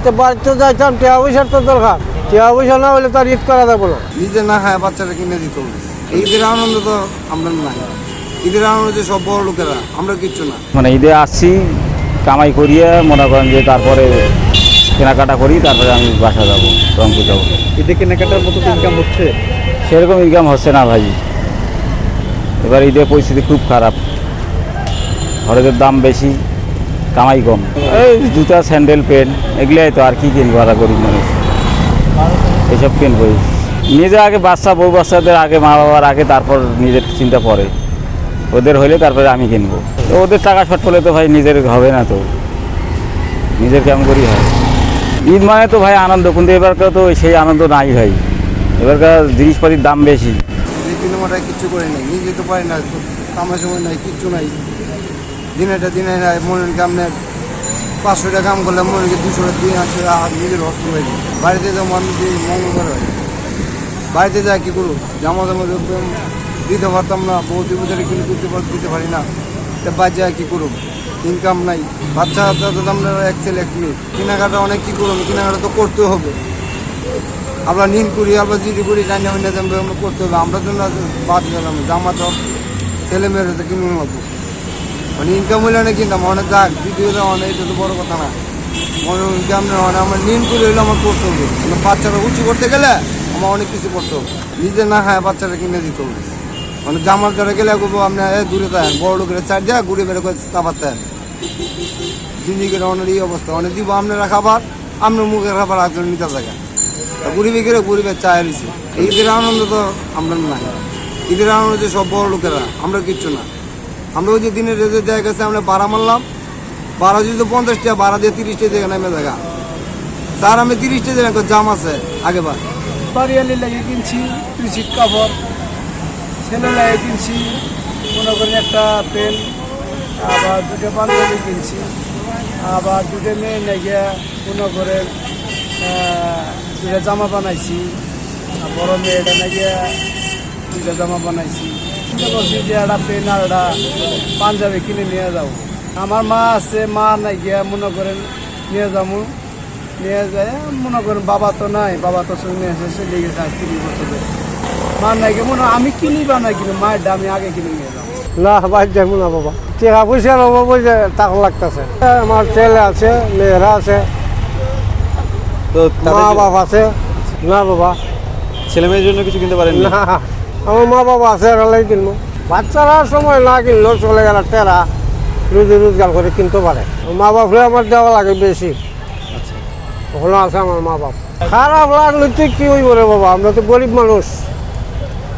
তো বাড়িতে যাইতাম, টিয়া পয়সার তো দরকার, টিয়া পয়সা না হলে তার ঈদ করা যাবো না। নিজে না খায় বাচ্চারা কিনে দিতে হবে। ঈদের আনন্দ তো আমরা নাই, ঈদের আনন্দ যে সব বড় লোকেরা, আমরা কিচ্ছু না। মানে ঈদে আসছি কামাই করিয়ে মনে করেন যে তারপরে কেনাকাটা করি, তারপরে আমি বাসা যাবো, রংপুর যাবো। ঈদে কেনাকাটার মতো ইনকাম হচ্ছে? সেরকম ইনকাম হচ্ছে না ভাই, এবার ঈদের পরিস্থিতি খুব খারাপ, খরচের দাম বেশি, কামাই কম। এই জুতা, স্যান্ডেল, পেন এগুলাই তো, আর কি কিনবো, আর গরিব মানুষ এসব কিনবই। নিজে আগে বাচ্চা, বউ বাচ্চাদের আগে, মা বাবার আগে, তারপর নিজের চিন্তা পরে, ওদের হইলে তারপরে আমি কিনবো। তো ওদের টাকা শর্ট হলে তো ভাই নিজের হবে না, তো নিজের কেমন করি হয়। ঈদ মানে তো ভাই আনন্দ, কিন্তু এবারকার তো সেই আনন্দ নাই ভাই, এবারকার জিনিসপাতির দাম বেশি। যে কিলোমিটার কিচ্ছু করে নেই, নিজে তো পারি না, কামার সময় নাই, কিচ্ছু নাই। দিনেটা দিনে নাই, মনে আপনার 500 টাকা কাম করলে মনে 200 টাকা দিয়ে আসে, নিজের হস্ত হয়ে যায়। বাড়িতে তো মানুষ মঙ্গলবার হয়, বাড়িতে যায় কী করুক, জামা দিতে পারতাম না, বৌদি বুঝে কিনে দিতে পারি না, তা বাচ্চা কী করুক, ইনকাম নাই। বাচ্চা তো আমরা এক ছেলে এক মেয়ে, কেনাকাটা অনেক কী করুন, কেনাকাটা তো করতে হবে। আমরা নিন করি, আমরা জিডি করি, রান্না বান্না আমরা করতে হবে। আমরা তো না বাদ গেলাম, জামা তো ছেলে মেয়েরা তো কিনুন হবো, মানে ইনকাম হইলে অনেক কিনতাম, অনেক যাক দিদি হলে অনেক, এটা তো বড়ো কথা না। মনে ইনকাম নেই, মানে আমার নিন করে হইলে আমার করতে হবে। আমার বাচ্চারা উঁচু করতে গেলে আমার অনেক কিছু করতে হবে। নিজে না খায় বাচ্চারা কিনে দিতে হবে। মানে জামার ধরে গেলে আপনার দূরে থাকেন, বড় লোকেরা চার দেয়, ঘুরে বেড়ে করে খাবার দেন। জিন্দিগির অনেক এই অবস্থা, অনেক দিব আপনারা খাবার, আপনার মুখের খাবার একজন নিতে থাকে, গরিবে গেলে গরিবের চায় রয়েছে। ঈদের আনন্দ তো আমরা নাই, ঈদের আনন্দ যে সব বড় লোকেরা, আমরা কিচ্ছু না। আমরা ওই যে দিনের রেজে দেখা গেছে, আমরা ভাড়া মারলাম, ভাড়া যদি 50 টাকা, ভাড়া দিয়ে 30 টাকা জায়গা নেমে দেখা, তার আমি 30 টাকা জায়গা জাম আছে আগেবার। বাড়িয়ালি লাগিয়ে কিনছি কিছু কাপড়, ছেলে লাগিয়ে কিনছি মনে করেন একটা পেন, আবার 2টা পাঞ্জাবি কিনছি, আবার 2টা মেয়ে লাগিয়ে মনে করেন 2টা জামা বানাইছি, আর বড় মেয়েটা লাগিয়ে 2টা জামা বানাইছি। চিন্তা করছি যে একটা পেন আর একটা পাঞ্জাবি কিনে নিয়ে যাবো। আমার মা আছে, মা নাই গিয়া মনে করেন নিয়ে যাবো, নিয়ে যায় মনে করেন। বাবা তো নাই, বাবা তো সঙ্গে এসে লেগেছে 30 বছর। মা নাই গিয়ে মনে আমি কিনি বা না কিনি, মায়ের দামি আগে কিনে নিয়ে যাবো। না বাইর যাবো না বাবা, টাকা পয়সার অভাব টাকা লাগতেছে। আমার ছেলে আছে, মেয়েরা আছে, তো মা বাবা আছে। না বাবা, ছেলে মেয়ের জন্য কিছু কিনতে পারেন না, আমার মা বাবা আছে, এরালাই কিনবো। বাচ্চারা সময় না কিনলেও চলে গেল, টেরা রুজি রোজগার করে কিনতে পারে। মা বাপরে আমার দেওয়া লাগে বেশি, ওখানে আছে আমার মা বাপ। খারাপ লাগলে তুই কি হইব রে বাবা, আমরা তো গরিব মানুষ,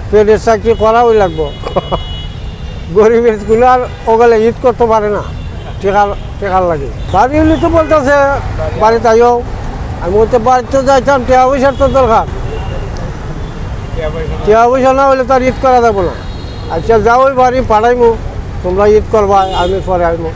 পেটের চাকরি করা ওই লাগবো। গরিবের গুলো আর ওগুলো ঈদ করতে পারে না, টেকার লাগে। বাড়ি হলে তো বলতেছে বাড়িতে আইও, আমি বলতে বাড়িতে যাইতাম, টিয়া পয়সার তো দরকার, টিয়া পয়সা না হলে তার ঈদ করা যাবো না। আচ্ছা যাও, ওই বাড়ি পাঠাইমু, তোমরা ঈদ করবা, আমি পরে আইমু।